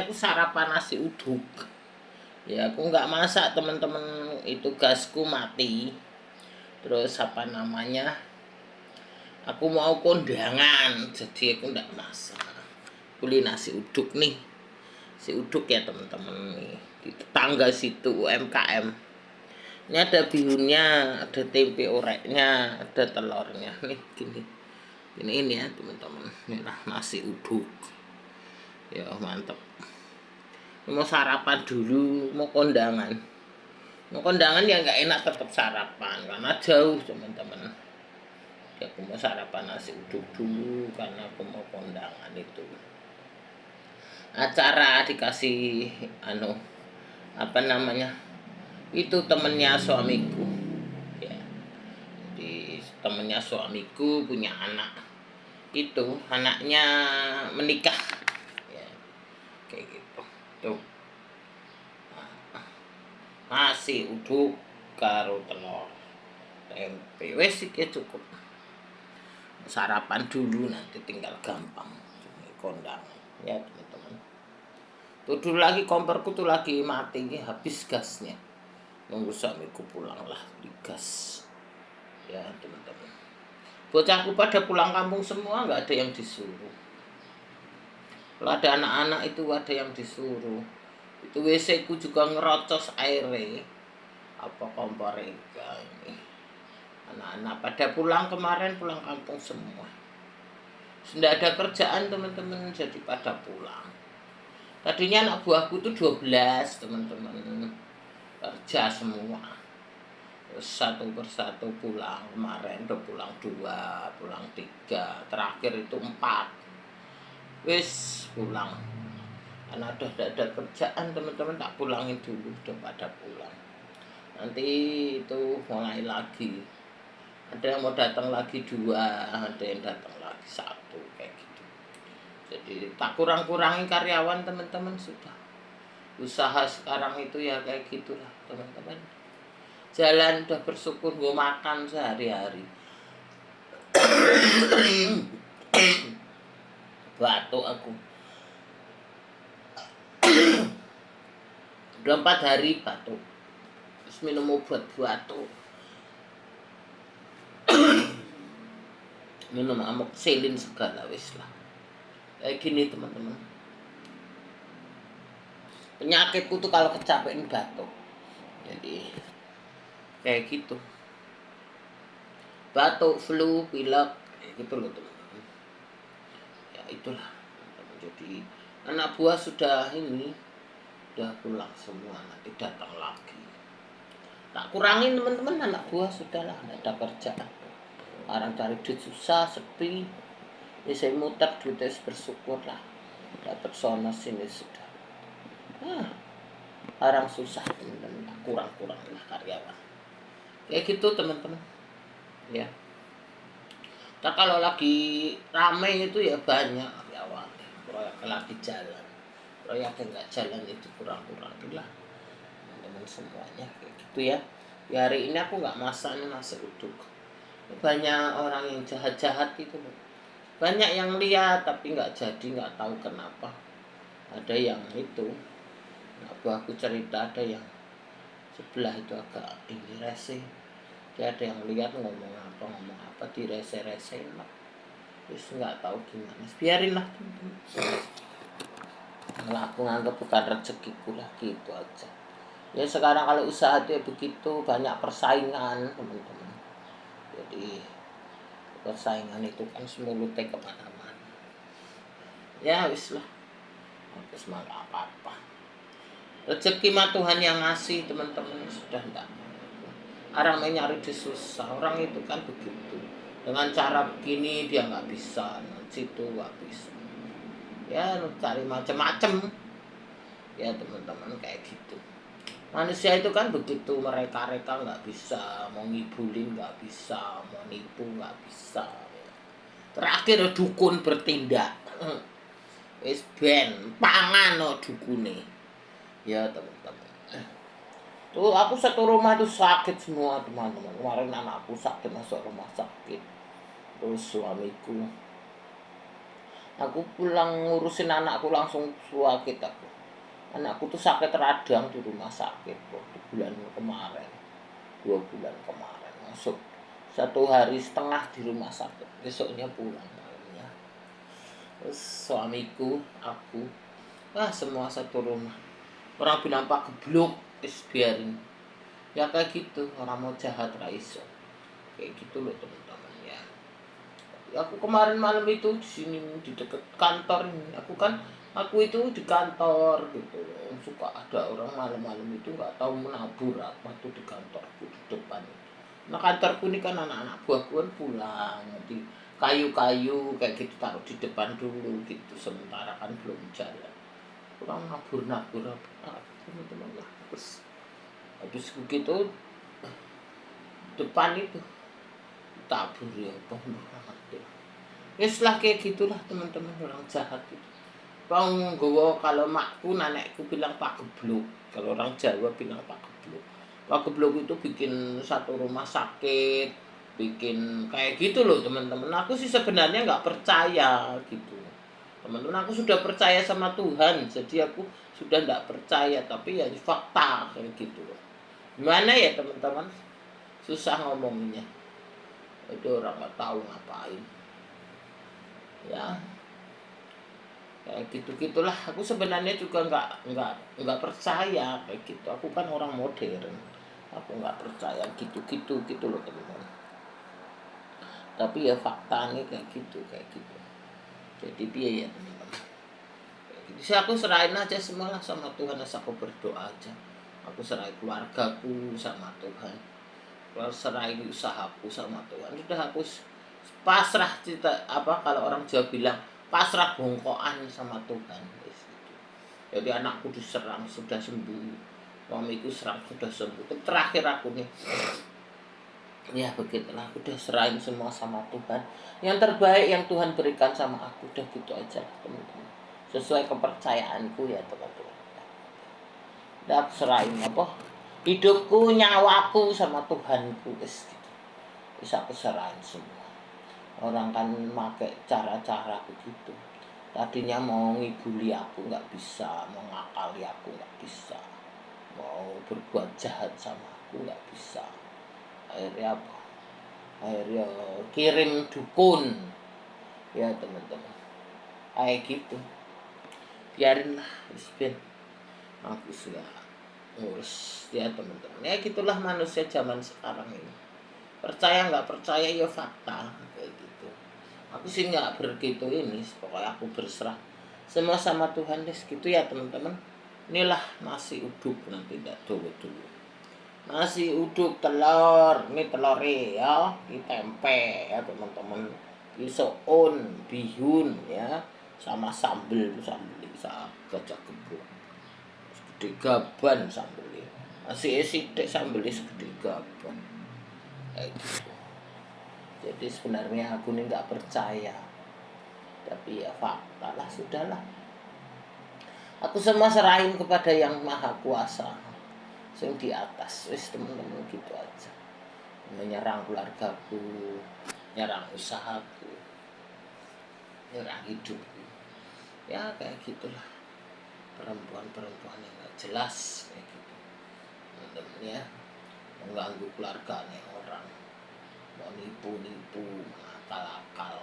Aku sarapan nasi uduk. Ya aku nggak masak teman-teman, itu gasku mati. Terus apa namanya? Aku mau kondangan, jadi aku nggak masak. Beli nasi uduk nih. Si uduk ya teman-teman nih di tetangga situ UMKM. Ini ada bihunnya, ada tempe oreknya, ada telurnya nih gini. Ini ya teman-teman. Ini lah nasi uduk. Ya mantep. Mau sarapan dulu, mau kondangan. Mau kondangan ya nggak enak tetap sarapan karena jauh teman-teman. Ya aku mau sarapan nasi uduk dulu karena aku mau kondangan itu. Acara dikasih apa namanya? Itu temennya suamiku. Ya. Jadi temennya suamiku punya anak. Itu anaknya menikah. Ya. Kayak gitu. Tuh. Nasi uduk karo telur tempe wes iki cukup. Sarapan dulu nanti tinggal gampang kondang ya teman-teman. Tuh dulu lagi komporku tuh lagi mati habis gasnya. Nunggu suamiku pulang lah di gas. Ya teman-teman. Bocahku pada pulang kampung semua, nggak ada yang disuruh. Kalau ada anak-anak itu ada yang disuruh. Itu WC ku juga ngerocos airnya. Apa kompor ini. Anak-anak pada pulang kemarin, pulang kampung semua. Sudah ada kerjaan teman-teman, jadi pada pulang. Tadinya anak buahku itu 12 teman-teman. Kerja semua. Terus satu persatu pulang. Kemarin udah pulang 2, pulang 3, terakhir itu 4. Wis pulang. Karena udah ada kerjaan teman-teman, tak pulangin dulu, udah pada pulang. Nanti itu mulai lagi. Ada yang mau datang lagi 2, ada yang datang lagi 1 kayak gitu. Jadi tak kurang-kurangi karyawan teman-teman sudah. Usaha sekarang itu ya kayak gitulah teman-teman. Jalan udah bersyukur gue makan sehari-hari. Batuk aku. Udah 4 hari batuk. Terus minum obat batuk. Minum amoxicillin segala wis lah. Kayak gini teman-teman. Penyakitku tuh kalau kecapean batuk. Jadi kayak gitu. Batuk, flu, pilek, kayak gitu loh teman-teman. Ya itulah. Jadi anak buah sudah pulang semua, nanti datang lagi. Tak kurangin teman-teman, anak buah sudahlah, tidak ada kerjaan. Orang cari duit susah, sepi. Ya saya muter duitnya bersyukur lah. Dapat sono sini sudah. Orang susah teman-teman, kurang-kurang lah karyawan. Kayak gitu teman-teman. Ya. Nah kalau lagi ramai itu ya banyak karyawan. Proyek lagi jalan. Proyek nggak jalan itu kurang-kurang lah. Teman-teman semuanya kayak gitu ya. Ya hari ini aku nggak masak nasi uduk. Banyak orang yang jahat-jahat gitu loh. Banyak yang lihat tapi nggak jadi, nggak tahu kenapa. Ada yang itu, aku cerita ada yang sebelah itu agak ini rese. Dia ada yang lihat ngomong apa direse-resein lah. Terus nggak tahu gimana. Biarin lah teman-teman. Kalau aku nganggap bukan rezekiku lah gitu aja. Ya sekarang kalau usaha itu ya begitu, banyak persaingan teman-teman. Jadi persaingan itu kan semulutnya kemana-mana. Ya wis lah. Terus malah apa-apa. Rezeki mah Tuhan yang ngasih teman-teman, sudah enggak. Orang nyari di susah, orang itu kan begitu. Dengan cara begini dia nggak bisa, situ nggak bisa. Ya cari macam-macam. Ya teman-teman kayak gitu. Manusia itu kan begitu, mereka nggak bisa, mau ngibulin nggak bisa, mau nipu nggak bisa. Terakhir dukun bertindak. Wis ben pangan dukune. Ya teman-teman. Tuh aku satu rumah tuh sakit semua teman-teman. Kemarin anakku sakit masuk rumah sakit. Terus suamiku Aku pulang ngurusin anakku langsung sakit aku. Anakku tuh sakit radang di rumah sakit waktu bulan kemarin, 2 bulan kemarin masuk 1,5 hari di rumah sakit. Besoknya pulang malamnya. Terus suamiku, aku, semua satu rumah. Orang bilang pak geblok, biarin. Ya kayak gitu, orang mau jahat raiso. Kayak gitu loh teman-teman ya. Aku kemarin malam itu di sini di dekat kantor ini. Aku itu di kantor gitu loh. Suka ada orang malam-malam itu nggak tahu menabur apa tuh di kantorku di depan. Nah kantorku ini kan anak-anak buahku kan pulang di kayu-kayu kayak gitu taruh di depan dulu gitu sementara kan belum jalan. Kurang nabur-nabur apa teman-teman lah. Habis begitu depan itu tabur ya apa. Ya setelah kayak gitulah teman-teman orang jahat itu. Bang gowo kalau makku nenekku bilang pak geblok. Kalau orang Jawa bilang pak geblok. Pak geblok itu bikin satu rumah sakit, bikin kayak gitu loh teman-teman. Aku sih sebenarnya nggak percaya gitu. Teman-teman aku sudah percaya sama Tuhan, jadi aku sudah nggak percaya. Tapi ya fakta kayak gitu loh. Gimana ya teman-teman? Susah ngomongnya. Itu orang nggak tahu ngapain. Ya kayak gitu-gitulah. Aku sebenarnya juga nggak percaya kayak gitu. Aku kan orang modern, aku nggak percaya gitu loh teman-teman. Tapi ya faktanya kayak gitu. Jadi dia ya teman-teman kayak gitu. Jadi aku serahin aja semuanya sama Tuhan. Aku berdoa aja, aku serahin keluargaku sama Tuhan, serahin usahaku sama Tuhan. Sudah aku pasrah cita apa kalau orang Jawa bilang pasrah bongkoan sama Tuhan gitu. Jadi anakku diserang sudah sembuh, suamiku serang sudah sembuh. Terakhir aku nih ya begitulah, aku udah serahin semua sama Tuhan. Yang terbaik yang Tuhan berikan sama aku udah gitu aja teman-teman, sesuai kepercayaanku ya teman-teman. Udah aku serahin hidupku, nyawaku sama Tuhanku gitu. Bisa aku serahin semua. Orang kan pakai cara-cara begitu. Tadinya mau ngibuli aku nggak bisa, mau ngakali aku nggak bisa, mau berbuat jahat sama aku nggak bisa. Akhirnya apa? Akhirnya kirim dukun. Ya teman-teman, kayak gitu. Biarinlah, Ben. Aku sudah ngurus ya teman-teman. Ya gitulah manusia zaman sekarang ini. Percaya nggak percaya ya fakta kayak gitu. Aku sih nggak begitu ini, pokoknya aku berserah semua sama Tuhan deh gitu ya teman-teman. Inilah nasi uduk, nanti tidak dulu nasi uduk telur, ini telurnya ya, di tempe ya teman-teman, isoun bihun ya, sama sambel bisa gajah gebuk segede gaban sambelnya, masih sidik sambelnya segede gaban kayak gitu. Jadi sebenarnya aku ini nggak percaya, tapi ya fakta lah, sudahlah. Aku semua serahin kepada yang maha kuasa, yang di atas. Wis teman-teman gitu aja. Menyerang keluargaku, nyerang usahaku, nyerang hidupku. Ya kayak gitulah. Perempuan-perempuan yang nggak jelas kayak gitu. Teman-teman ya, mengganggu keluarganya orang. Mau nipu-nipu, akal-akal.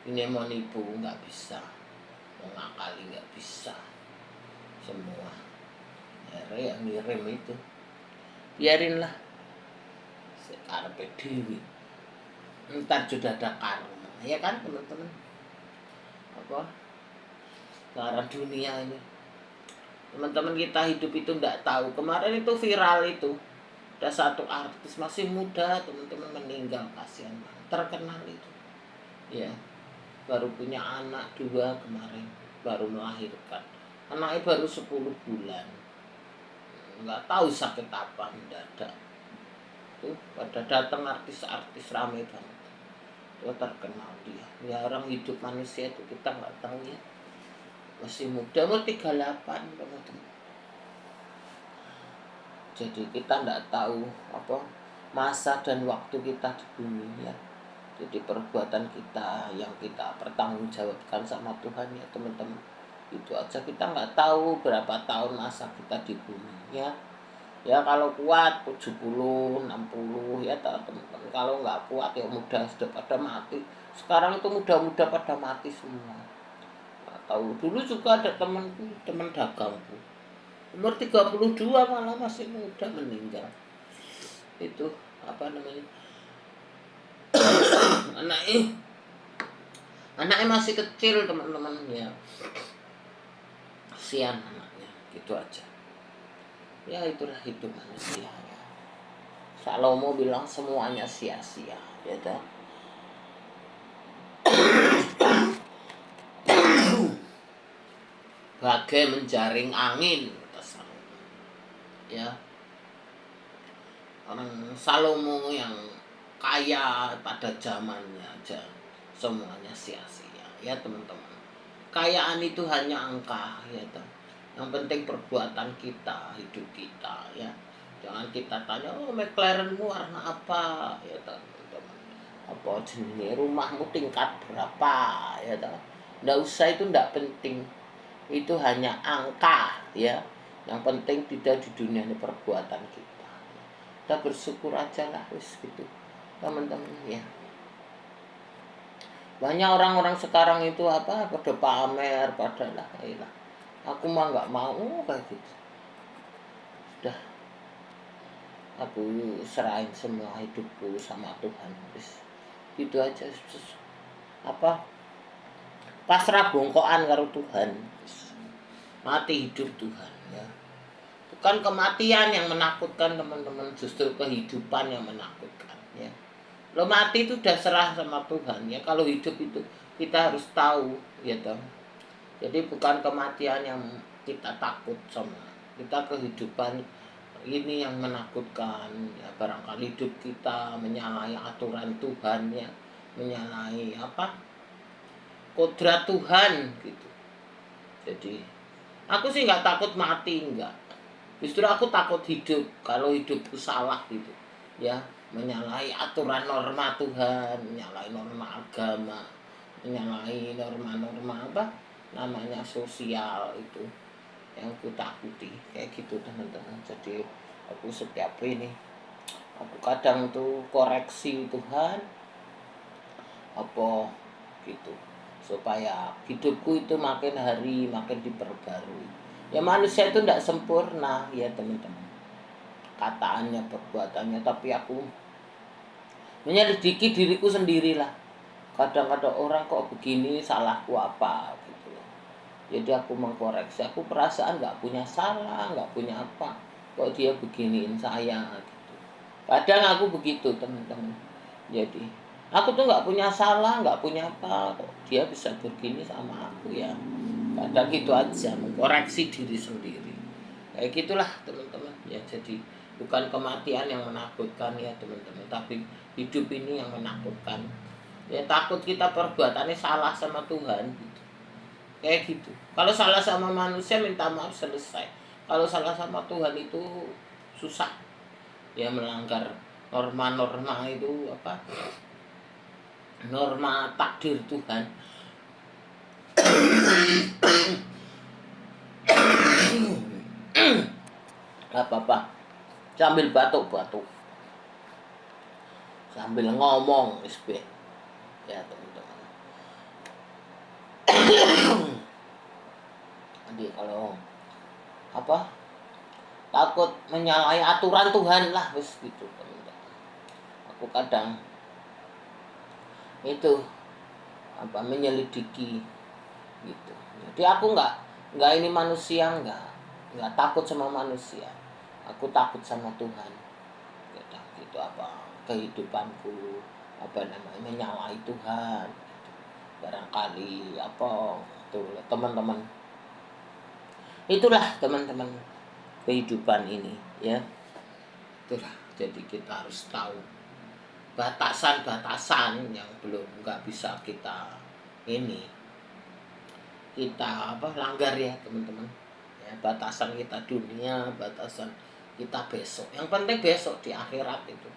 Ini mau nipu nggak bisa, mau ngakali nggak bisa, semua. Akhirnya yang ngirim itu biarinlah, sekarpe dewi. Ntar sudah ada karma, ya kan teman-teman? Apa? Sekarang dunia ini, teman-teman kita hidup itu nggak tahu. Kemarin itu viral itu, ada satu artis masih muda teman-teman meninggal, kasihan banget, terkenal itu ya, baru punya anak 2 kemarin, baru melahirkan, anaknya baru 10 bulan, nggak tahu sakit apa mendadak tuh. Pada datang artis-artis rame banget tuh, terkenal dia ya. Orang hidup manusia itu kita nggak tahu ya, masih muda, umur 38 teman-teman. Jadi kita nggak tahu apa masa dan waktu kita di bumi ya. Jadi perbuatan kita yang kita pertanggungjawabkan sama Tuhan ya teman-teman. Itu aja, kita nggak tahu berapa tahun masa kita di bumi ya. Ya kalau kuat 70, 60 ya teman-teman. Kalau nggak kuat ya muda sudah pada mati. Sekarang itu muda-muda pada mati semua. Nggak tahu, dulu juga ada temanku, teman dagangku. Umur 32 malah masih muda meninggal. Itu apa namanya? Anaknya anaknya masih kecil teman-teman ya. Kasihan anaknya, gitu aja. Ya itulah hidup manusia. Salomo bilang semuanya sia-sia, ya toh. Bagai menjaring angin, kata Salomo. Ya, orang Salomo yang kaya pada zamannya aja semuanya sia-sia, ya teman-teman. Kekayaan itu hanya angka, ya toh. Yang penting perbuatan kita, hidup kita, ya. Jangan kita tanya, oh McLarenmu warna apa, ya teman-teman. Apa jenis rumahmu tingkat berapa, ya toh. Nggak usah, itu nggak penting. Itu hanya angka, ya. Yang penting tidak di dunia ini perbuatan kita. Kita bersyukur aja lah, wis gitu, teman-teman, ya. Banyak orang-orang sekarang itu apa, pada pamer, pada lah. Aku mah nggak mau kayak gitu. Sudah, aku serahin semua hidupku sama Tuhan. Terus gitu aja. Apa, pasrah bongkoan karo Tuhan. Mati hidup Tuhan, ya. Bukan kematian yang menakutkan teman-teman, justru kehidupan yang menakutkan, ya. Lo mati itu udah serah sama Tuhan, ya. Kalau hidup itu kita harus tahu, ya toh. Jadi bukan kematian yang kita takut sama, kita kehidupan ini yang menakutkan, ya. Barangkali hidup kita menyalahi aturan Tuhan, ya, menyalahi apa, kodrat Tuhan gitu. Jadi aku sih nggak takut mati, enggak. Justru aku takut hidup, kalau hidupku salah gitu, ya, menyalahi aturan norma Tuhan, menyalahi norma agama, menyalahi norma-norma apa namanya sosial, itu yang ku takuti kayak gitu teman-teman. Jadi aku setiap ini, aku kadang tuh koreksi Tuhan apa gitu, supaya hidupku itu makin hari makin diperbarui. Ya manusia itu tidak sempurna ya teman-teman, kataannya, perbuatannya, tapi aku menyelidiki diriku sendirilah. Kadang-kadang orang kok begini, salahku apa gitu. Jadi aku mengkoreksi, aku perasaan nggak punya salah, nggak punya apa, kok dia beginiin saya gitu. Kadang aku begitu teman-teman. Jadi aku tuh nggak punya salah, nggak punya apa, kok dia bisa begini sama aku, ya. Kadang gitu aja, mengkoreksi diri sendiri. Kayak gitulah teman-teman, ya. Jadi bukan kematian yang menakutkan ya teman-teman, tapi hidup ini yang menakutkan. Ya takut kita perbuatannya salah sama Tuhan gitu. Kayak gitu. Kalau salah sama manusia minta maaf selesai. Kalau salah sama Tuhan itu susah. Ya melanggar norma-norma itu apa? Norma takdir Tuhan. Gak apa-apa. Sambil batuk-batuk. Sambil ngomong SB. Ya teman-teman. Jadi kalau apa, takut menyalahi aturan Tuhan lah, wis gitu teman-teman. Aku kadang itu apa, menyelidiki gitu. Jadi aku nggak ini manusia, nggak takut sama manusia. Aku takut sama Tuhan. Gitu apa, kehidupanku apa namanya menyalahi Tuhan. Gitu. Barangkali apa tuh teman-teman. Itulah teman-teman kehidupan ini, ya. Itulah, jadi kita harus tahu batasan-batasan yang belum nggak bisa kita apa langgar ya teman-teman, ya. Batasan kita dunia, batasan kita besok. Yang penting besok di akhirat itu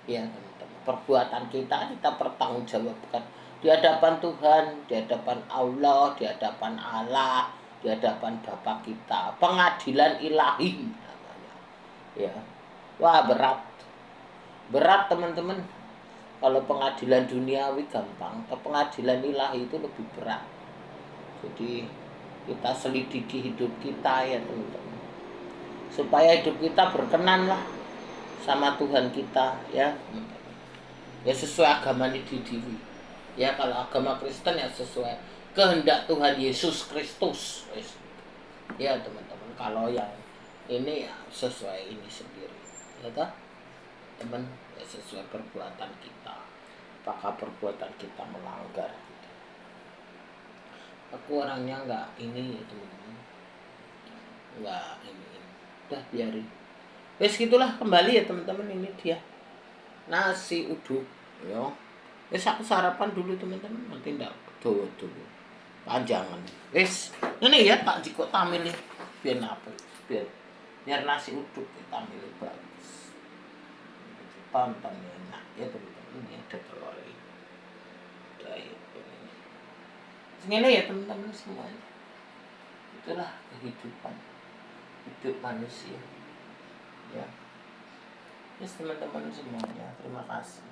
Ya teman-teman, perbuatan kita pertanggungjawabkan di hadapan Tuhan, di hadapan Allah, di hadapan Allah, di hadapan Bapa kita. Pengadilan ilahi namanya. Ya. Wah, berat teman-teman. Kalau pengadilan duniawi gampang, ke pengadilan ilahi itu lebih berat. Jadi kita selidiki hidup kita ya teman-teman, supaya hidup kita berkenan lah sama Tuhan kita ya teman-teman. Ya sesuai agama ini diri. Ya kalau agama Kristen ya sesuai kehendak Tuhan Yesus Kristus. Ya teman-teman, kalau yang ini ya sesuai ini sendiri. Ya toh? Teman, ya sesuai perbuatan kita. Apakah perbuatan kita melanggar gitu. Aku orangnya enggak ini ya teman-teman. Enggak ini. Udah biarin. Wes gitulah, kembali ya teman-teman, ini dia nasi uduk ya. Wes aku sarapan dulu teman-teman, nanti ndak dowo dulu panjangan. Wes ini ya tak jiko tamil biar apa, biar nasi uduk kita milih bagus, tonton enak ya teman-teman. Ini ada telur ini ini ya teman-teman semuanya. Itulah kehidupan hidup manusia ya. Yes teman-teman semuanya, terima kasih.